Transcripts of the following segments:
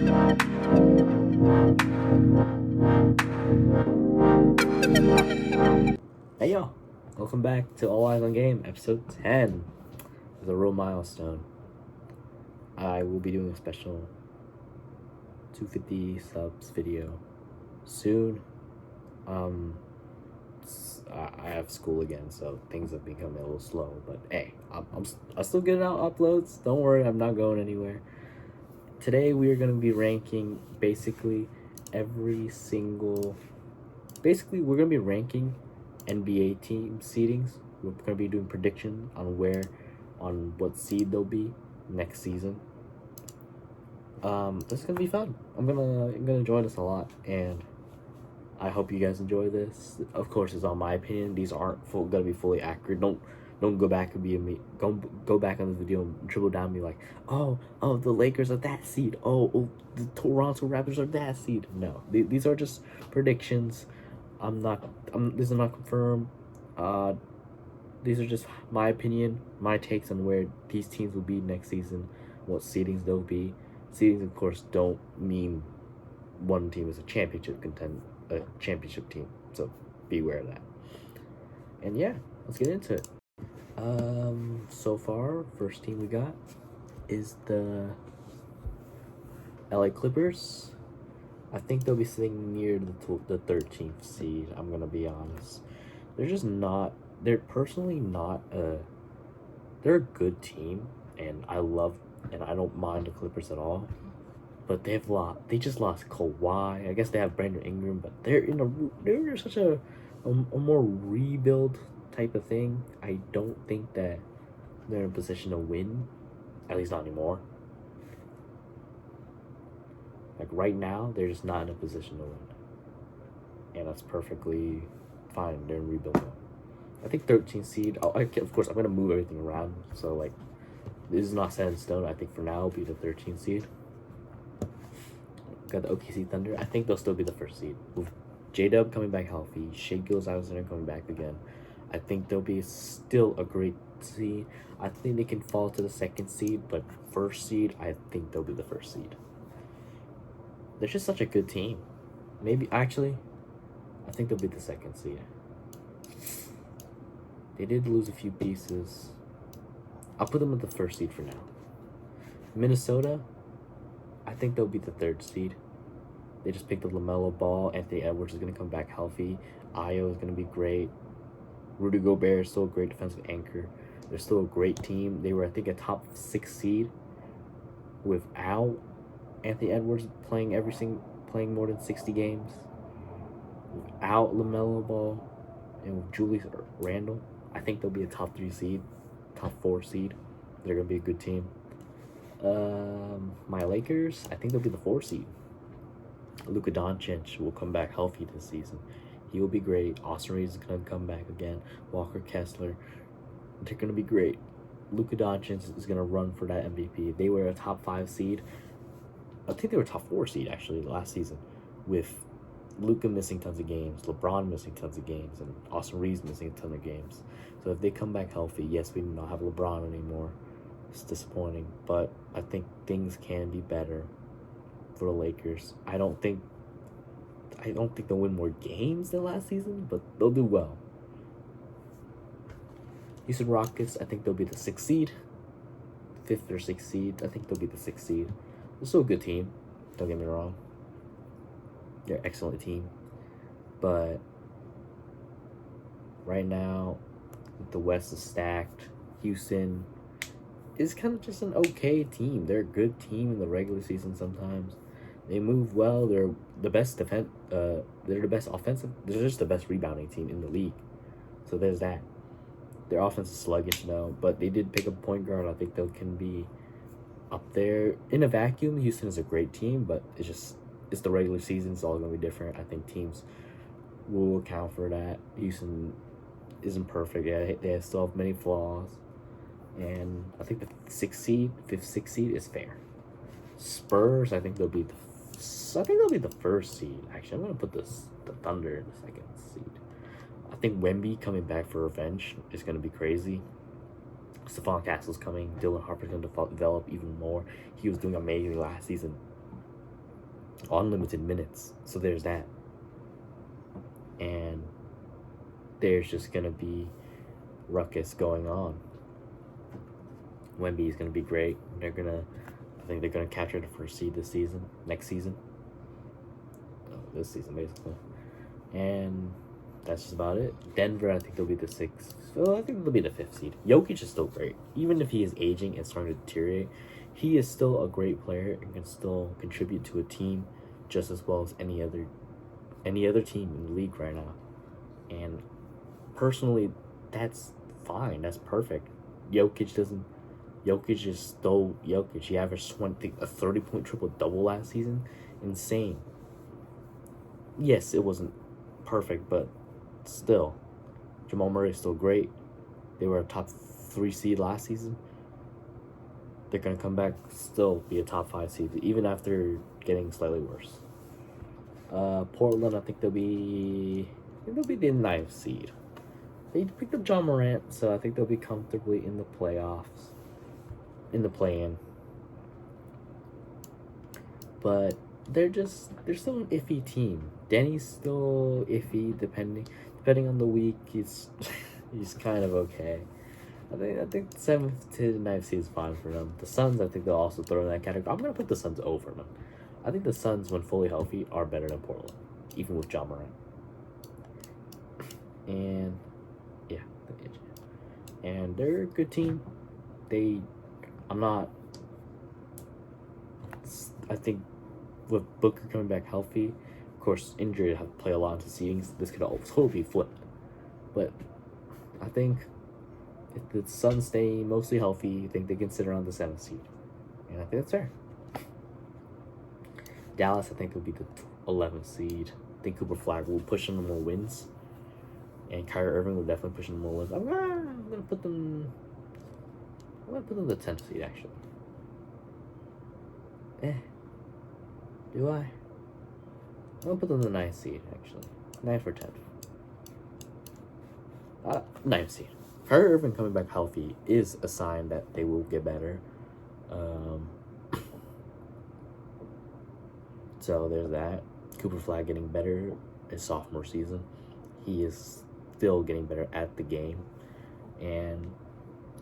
Hey yo, welcome back to All Eyes on Game, episode 10. It's a real milestone. I will be doing a special 250 subs video soon. I have school again, so things have become a little slow. But hey, I'm still getting out uploads. Don't worry, I'm not going anywhere. Today we are going to be ranking basically we're going to be ranking NBA team seedings. We're going to be doing prediction on what seed they'll be next season. This is gonna be fun. I'm gonna enjoy this a lot, and I hope you guys enjoy this. Of course, it's on my opinion. These aren't gonna be fully accurate. Don't go back and go back on this video and dribble down and be like, oh, the Lakers are that seed. Oh, the Toronto Raptors are that seed. No, these are just predictions. This is not confirmed. These are just my opinion, my takes on where these teams will be next season, what seedings they'll be. Seedings, of course, don't mean one team is a championship team, so beware of that. And yeah, let's get into it. So far, first team we got is the LA Clippers. I think they'll be sitting near the 13th seed. I'm gonna be honest. They're personally not they're a good team, and I don't mind the Clippers at all. But they just lost Kawhi. I guess they have Brandon Ingram, but they're in such a more rebuild type of thing. I don't think that they're in a position to win, at least not anymore. Like right now, they're just not in a position to win, and that's perfectly fine. They're in rebuild mode. I think 13th seed. Of course, I'm gonna move everything around. So like, this is not set in stone. I think for now it'll be the 13th seed. Got the OKC Thunder. I think they'll still be the first seed with J-Dub coming back healthy. Shai Gilgeous-Alexander coming back again. I think they'll be still a great seed. I think they can fall to the second seed, but first seed, I think they'll be the first seed. They're just such a good team. I think they'll be the second seed. They did lose a few pieces. I'll put them at the first seed for now. Minnesota, I think they'll be the third seed. They just picked up LaMelo Ball. Anthony Edwards is going to come back healthy. Ayo is going to be great. Rudy Gobert is still a great defensive anchor. They're still a great team. They were, I think, a top 6 seed without Anthony Edwards playing more than 60 games. Without LaMelo Ball and with Julius Randle, I think they'll be a top 3 seed, top 4 seed. They're going to be a good team. My Lakers, I think they'll be the 4 seed. Luka Doncic will come back healthy this season. He will be great. Austin Reeves is going to come back again. Walker Kessler. They're going to be great. Luka Doncic is going to run for that MVP. They were a top 5 seed. I think they were top 4 seed, actually, last season. With Luka missing tons of games, LeBron missing tons of games, and Austin Reeves missing a ton of games. So if they come back healthy, yes, we do not have LeBron anymore. It's disappointing, but I think things can be better for the Lakers. I don't think they'll win more games than last season, but they'll do well. Houston Rockets, I think they'll be the 6th seed. 5th or 6th seed. I think they'll be the 6th seed. They're still a good team. Don't get me wrong. They're an excellent team. But right now, the West is stacked. Houston is kind of just an okay team. They're a good team in the regular season sometimes. They move well. They're the best they're the best offensive. They're just the best rebounding team in the league. So there's that. Their offense is sluggish now, but they did pick up a point guard. I think they can be up there. In a vacuum, Houston is a great team, but it's the regular season. It's all going to be different. I think teams will account for that. Houston isn't perfect. Yeah, they still have many flaws. And I think the 5th, 6th seed is fair. Spurs, I think they'll be the first seed. Actually, I'm going to put the Thunder in the 2nd seed. I think Wemby coming back for revenge is going to be crazy. Stephon Castle's coming. Dylan Harper's going to develop even more. He was doing amazing last season. unlimited minutes. So there's that. And there's just gonna be ruckus going on. Wemby is gonna be great. I think they're gonna capture the first seed next season, this season basically. And that's just about it. Denver, I think they'll be the 6th. So I think they'll be the 5th seed. Jokic is still great, even if he is aging and starting to deteriorate. He is still a great player and can still contribute to a team just as well as any other team in the league right now. And personally, that's fine. That's perfect. Jokic is still Jokic. He averaged a 30-point triple-double last season. Insane. Yes, it wasn't perfect, but still. Jamal Murray is still great. They were a top 3 seed last season. They're going to come back, still be a top 5 seed, even after getting slightly worse. Portland, I think they'll be the 9th seed. They picked up John Morant, so I think they'll be comfortably in the playoffs, in the play-in. But they're still an iffy team. Denny's still iffy, depending on the week. He's kind of okay. I think 7th to 9th seed is fine for them. The Suns, I think they'll also throw in that category. I'm gonna put the Suns over them. I think the Suns, when fully healthy, are better than Portland, even with John Morant. And yeah, and they're a good team. I think with Booker coming back healthy, of course, injury have to play a lot into seedings. This could all totally be flipped. But I think if the Suns stay mostly healthy, I think they can sit around the 7th seed. And I think that's fair. Dallas, I think, will be the 11th seed. I think Cooper Flag will push them to more wins. And Kyrie Irving will definitely push them to more wins. I'm gonna put them the 10th seed, actually. Do I? I'm gonna put them the 9th seed, actually. 9th or 10th. 9th seed. Kyrie Irving coming back healthy is a sign that they will get better. So there's that. Cooper Flag getting better his sophomore season. He is still getting better at the game, and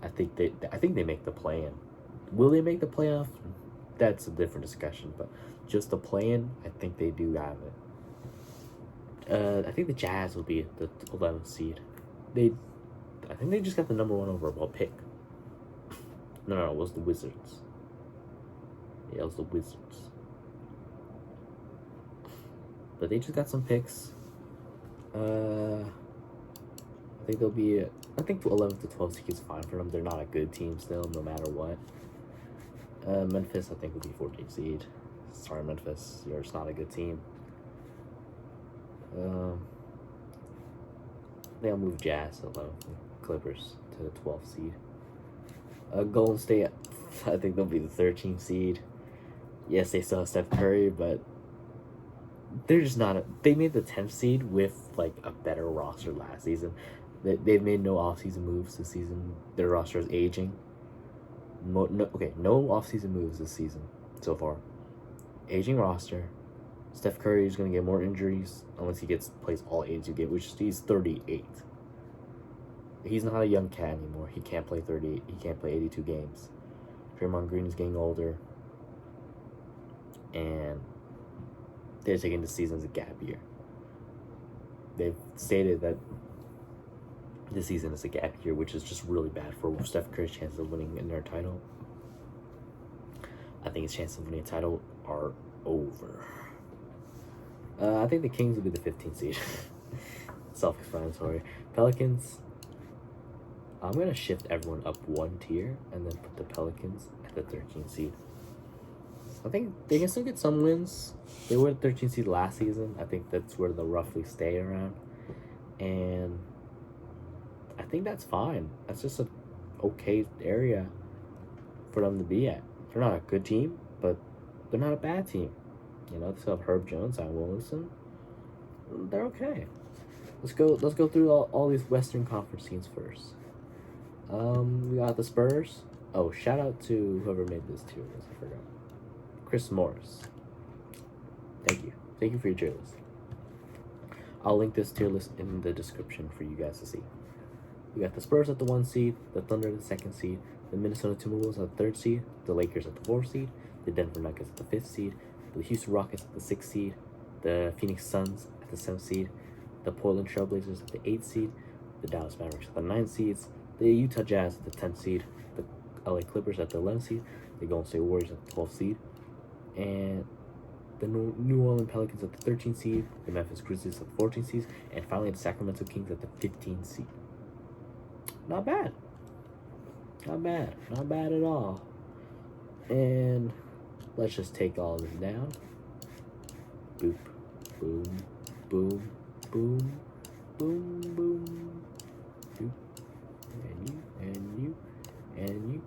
I think they make the play-in. Will they make the playoff? That's a different discussion, but just the play-in, I think they do have it. I think the Jazz will be the 11th seed. I think they just got the number 1 overall pick. No, it was the Wizards. Yeah, it was the Wizards. But they just got some picks. I think they'll be. I think 11th to 12th seed is fine for them. They're not a good team still, no matter what. Memphis, I think, will be 14th seed. Sorry, Memphis, you're just not a good team. They'll move Jazz to 11th, Clippers to the 12th seed. Golden State, I think they'll be the 13th seed. Yes, they still have Steph Curry, but they're just not. They made the 10th seed with like a better roster last season. They've made no offseason moves this season. Their roster is aging. No offseason moves this season so far. Aging roster. Steph Curry is going to get more injuries unless he plays all 82 games, which he's 38. He's not a young cat anymore. He can't play 38. He can't play 82 games. Draymond Green is getting older, and they're taking the season as a gap year. They've stated that this season is a gap year, which is just really bad for Steph Curry's chances of winning another title. I think his chances of winning a title are over. I think the Kings will be the 15th seed. Self-explanatory. Pelicans, I'm going to shift everyone up 1 tier and then put the Pelicans at the 13th seed. I think they can still get some wins. They were the 13th seed last season. I think that's where they'll roughly stay around. And I think that's fine. That's just an okay area for them to be at. They're not a good team, but they're not a bad team. You know, they still have Herb Jones, Zion Williamson. They're okay. Let's go through all these Western Conference teams first. We got the Spurs. Oh, shout out to whoever made this too. I forgot. Chris Morris. Thank you for your tier list. I'll link this tier list in the description for you guys to see. We got the Spurs at the 1 seed, the Thunder at the 2nd seed, the Minnesota Timberwolves at the 3rd seed, the Lakers at the 4th seed, the Denver Nuggets at the 5th seed, the Houston Rockets at the 6th seed, the Phoenix Suns at the 7th seed, the Portland Trailblazers at the 8th seed, the Dallas Mavericks at the 9th seeds, the Utah Jazz at the 10th seed, the LA Clippers at the 11th seed, the Golden State Warriors at the 12th seed, and the New Orleans Pelicans at the 13th seed, the Memphis Grizzlies at the 14th seed, and finally the Sacramento Kings at the 15th seed. Not bad. Not bad. Not bad at all. And let's just take all of this down. Boop, boom, boom, boom, boom, boom. Boop. And you, and you, and you,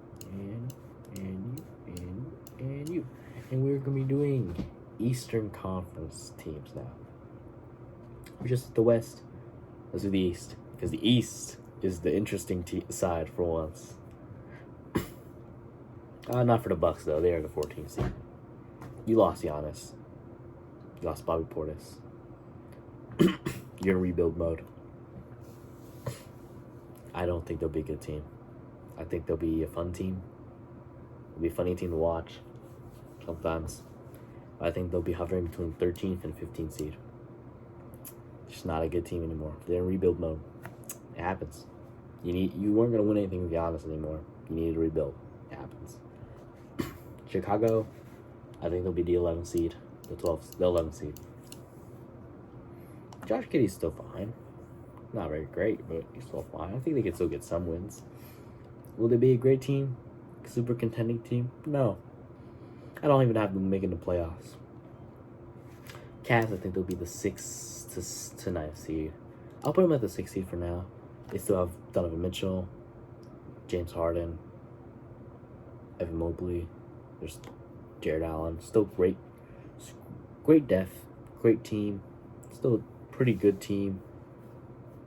and you, and you. And we're going to be doing Eastern Conference teams now. We're just the West. Let's do the East. Because the East is the interesting side for once. Not for the Bucks though. They are the 14th seed. You lost Giannis. You lost Bobby Portis. You're in rebuild mode. I don't think they'll be a good team. I think they'll be a fun team. It'll be a funny team to watch. Sometimes. I think they'll be hovering between 13th and 15th seed. Just not a good team anymore. They're in rebuild mode. It happens. You weren't gonna win anything with Giannis anymore. You needed to rebuild. It happens. Chicago, I think they'll be the 11th seed, the 11th seed. Josh Giddey's still fine. Not very great, but he's still fine. I think they can still get some wins. Will they be a great team? Super contending team? No. I don't even have them making the playoffs. Cavs, I think they'll be the 6th to 9th seed. I'll put them at the 6th seed for now. They still have Donovan Mitchell, James Harden, Evan Mobley. There's Jared Allen. Still great depth, great team. Still a pretty good team.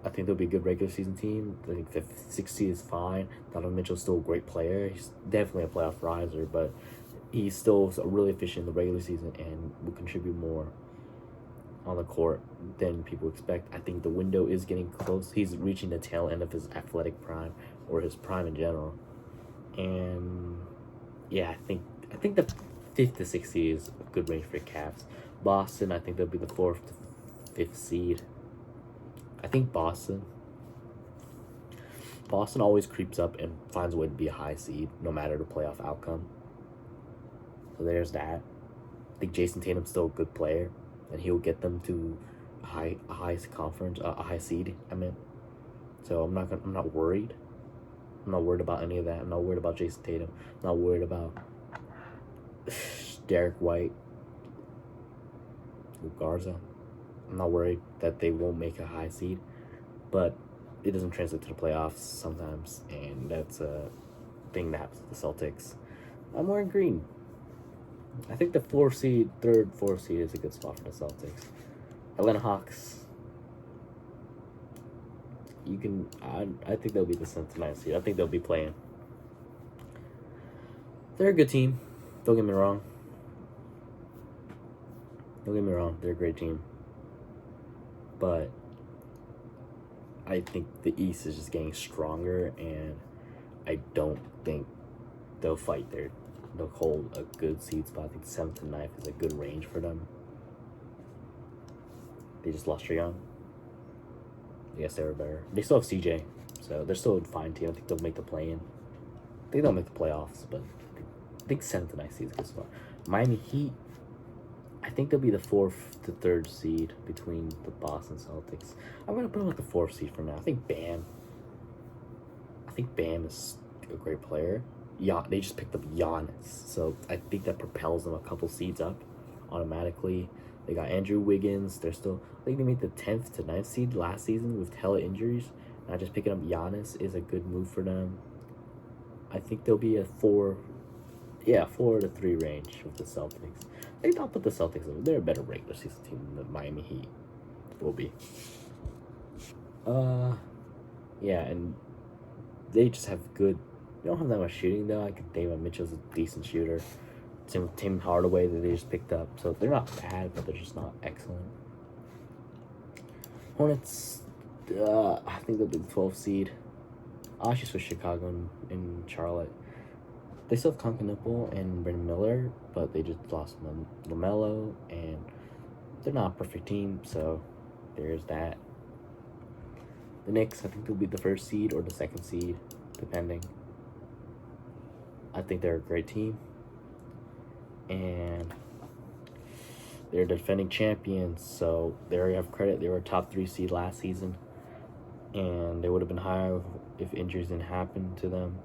I think they'll be a good regular season team. I think the 6th seed is fine. Donovan Mitchell's still a great player. He's definitely a playoff riser, but he's still really efficient in the regular season and will contribute more on the court than people expect. I think the window is getting close. He's reaching the tail end of his athletic prime, or his prime in general. And yeah, I think the 5th to 6th seed is a good range for Cavs. Boston, I think they'll be the 4th to 5th seed. I think Boston always creeps up and finds a way to be a high seed, no matter the playoff outcome. So there's that. I think Jason Tatum's still a good player, and he'll get them to a high seed. So I'm not worried. I'm not worried about any of that. I'm not worried about Jason Tatum. I'm not worried about Derek White, Garza. I'm not worried that they won't make a high seed, but it doesn't translate to the playoffs sometimes, and that's a thing that happens with the Celtics. I'm wearing green. I think the 4th seed, 3rd, 4th seed is a good spot for the Celtics. Atlanta Hawks. I think they'll be the 7th to 9th seed. I think they'll be playing. They're a good team. Don't get me wrong. They're a great team. But I think the East is just getting stronger, and I don't think they'll fight there. They'll hold a good seed spot. I think 7th to 9th is a good range for them. They just lost Trae Young. I guess they were better. They still have CJ, so they're still a fine team. I think they'll make the play-in. I think they'll make the playoffs, but I think 7th to 9th seed is a good spot. Miami Heat, I think they'll be the 4th to 3rd seed between the Boston Celtics. I'm going to put them at the 4th seed for now. I think Bam is a great player. They just picked up Giannis, so I think that propels them a couple seeds up automatically. They got Andrew Wiggins. I think they made the 10th to 9th seed last season with hella injuries. And just picking up Giannis is a good move for them. I think they'll be a 4 to 3 range with the Celtics. I think I'll put the Celtics in. They're a better regular season team than the Miami Heat will be. Yeah, and they just have good. They don't have that much shooting though. I could David Mitchell's a decent shooter. Same with Tim Hardaway that they just picked up. So they're not bad, but they're just not excellent. Hornets, I think they'll be the 12th seed. I'll actually switch Chicago and Charlotte. They still have Concanipple and Brandon Miller, but they just lost LaMelo, and they're not a perfect team, so there's that. The Knicks, I think they'll be the 1st seed or the 2nd seed, depending. I think they're a great team, and they're defending champions, so they already have credit. They were a top 3 seed last season, and they would have been higher if injuries didn't happen to them.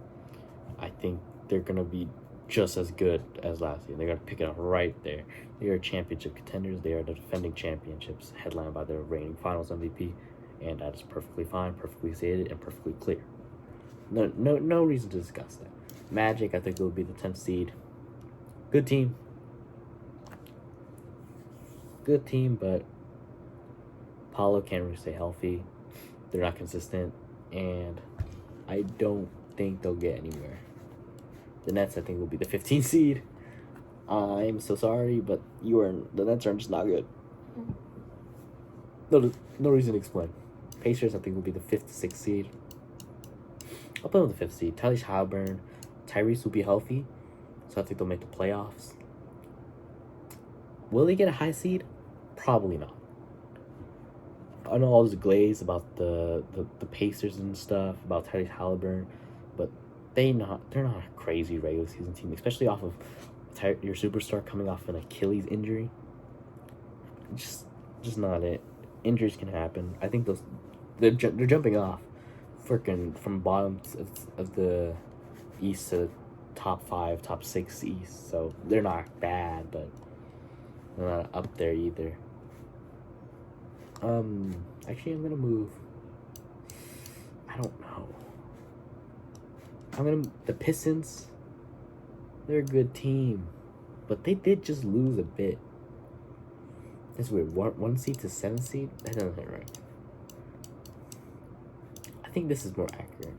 I think they're going to be just as good as last year. They're going to pick it up right there. They are championship contenders. They are the defending championships, headlined by their reigning finals MVP, and that is perfectly fine, perfectly stated, and perfectly clear. No reason to discuss that. Magic, I think it will be the 10th seed. Good team, but Paulo can't really stay healthy. They're not consistent, and I don't think they'll get anywhere. The Nets, I think, will be the 15th seed. I'm so sorry, but the Nets are just not good. No reason to explain. Pacers, I think, will be the 5th to 6th seed. I'll put them with the 5th seed. Tyrese will be healthy, so I think they'll make the playoffs. Will they get a high seed? Probably not. I know all this glaze about the Pacers and stuff, about Tyrese Halliburton, but they're not a crazy regular season team, especially off of your superstar coming off an Achilles injury. Just not it. Injuries can happen. I think they're jumping off freaking from bottom of the East to top 5, top 6 East, so they're not bad, but they're not up there either. Actually, I'm gonna move. I don't know. The Pistons. They're a good team, but they did just lose a bit. That's weird. 1 seed to 7 seed. That doesn't hit right. I think this is more accurate.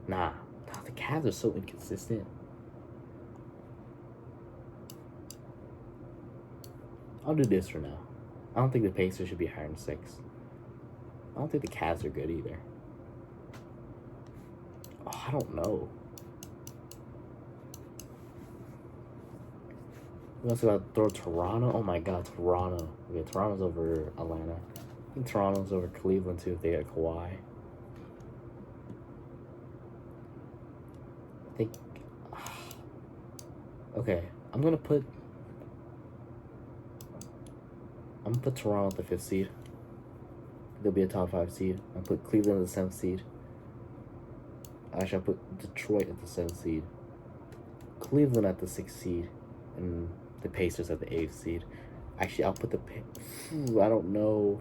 Nah, the Cavs are so inconsistent. I'll do this for now. I don't think the Pacers should be higher than 6. I don't think the Cavs are good either. Oh, I don't know. We also got to throw Toronto. Oh my God, Toronto. Yeah, Toronto's over Atlanta. I think Toronto's over Cleveland too if they get Kawhi. I think. Okay, I'm gonna put Toronto at the 5th seed. They'll be a top 5 seed. I'll put Cleveland at the 7th seed. Actually, I'll put Detroit at the 7th seed. Cleveland at the 6th seed. And the Pacers at the 8th seed. Actually, I'll put I don't know.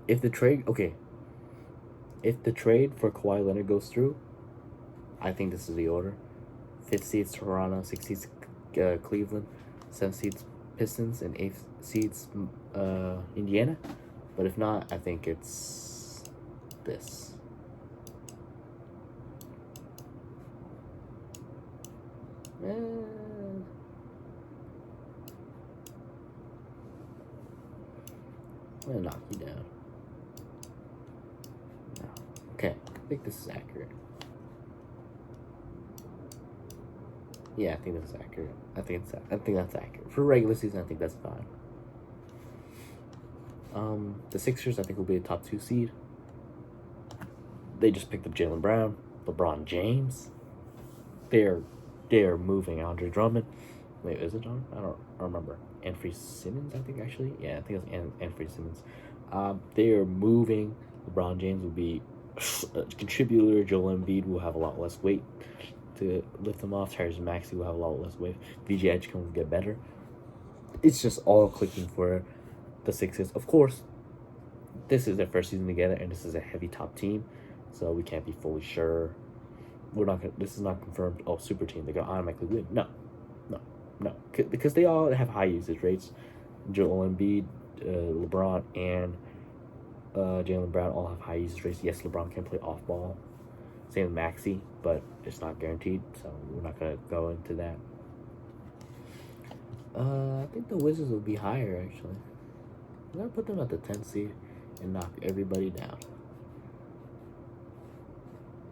If the trade for Kawhi Leonard goes through, I think this is the order. 5th seeds Toronto, 6th seeds Cleveland, 7th seeds Pistons, and 8th seeds Indiana. But if not, I think it's this. I'm gonna knock you down. No. Okay, I think this is accurate. Yeah, I think this is accurate. I think that's accurate. For regular season, I think that's fine. The Sixers, I think, will be a top 2 seed. They just picked up Jaylen Brown, LeBron James. They're moving Andre Drummond. Wait, is it Drummond? I don't remember. Anthony Simmons, I think, actually. Yeah, I think it's Anthony Simmons. They are moving. LeBron James will be a contributor. Joel Embiid will have a lot less weight to lift them off. Tyrese Maxey will have a lot less weight. VJ Edgecombe will get better. It's just all clicking for the Sixers. Of course, this is their first season together, and this is a heavy top team, so we can't be fully sure. This is not confirmed. Oh, super team, they're gonna automatically win. No, because they all have high usage rates. Joel Embiid, LeBron, and Jaylen Brown all have high usage rates. Yes, LeBron can play off ball, Same with Maxi, but it's not guaranteed, so we're not gonna go into that. I think the Wizards will be higher actually. I'm gonna put them at the 10th seed and knock everybody down.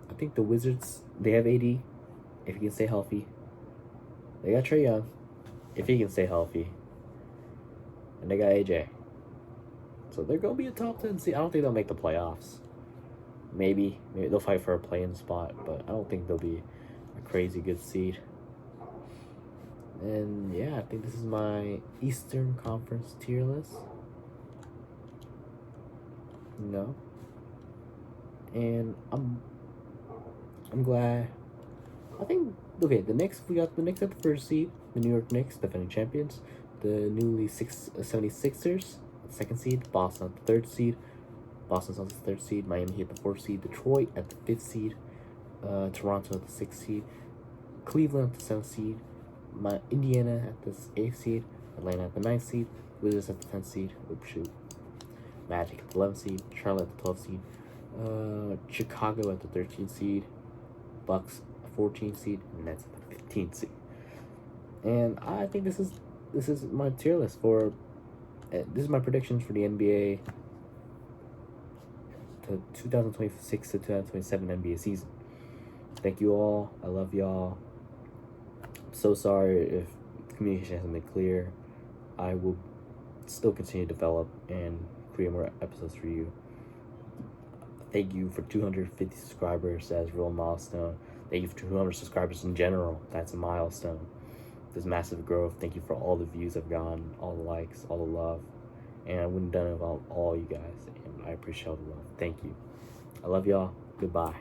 I think the Wizards, they have AD if he can stay healthy. They got Trae Young if he can stay healthy, and they got AJ. So they're gonna be a top 10 seed. I don't think they'll make the playoffs. Maybe they'll fight for a play-in spot, but I don't think they'll be a crazy good seed. And yeah, I think this is my Eastern Conference tier list. No. And I'm glad. I think okay. We got the Knicks at the first seed. The New York Knicks, defending champions. The newly 76ers, second seed. Boston at the third seed. Boston Celtics third seed. Miami Heat the fourth seed. Detroit at the fifth seed. Toronto at the sixth seed. Cleveland at the seventh seed. Indiana at the 8th seed, Atlanta at the 9th seed, Wizards at the 10th seed, Magic at the 11th seed, Charlotte at the 12th seed, Chicago at the 13th seed, Bucks 14th seed, and Nets at the 15th seed. And I think this is my tier list for. This is my predictions for the NBA. The 2026 to 2027 NBA season. Thank you all. I love y'all. So sorry if communication hasn't been clear. I will still continue to develop and create more episodes for you. Thank you for 250 subscribers. That's a real milestone. Thank you for 200 subscribers in general. That's a milestone. There's massive growth. Thank you for all the views I've gotten, all the likes, all the love. And I wouldn't have done it without all you guys. And I appreciate all the love. Thank you. I love y'all. Goodbye.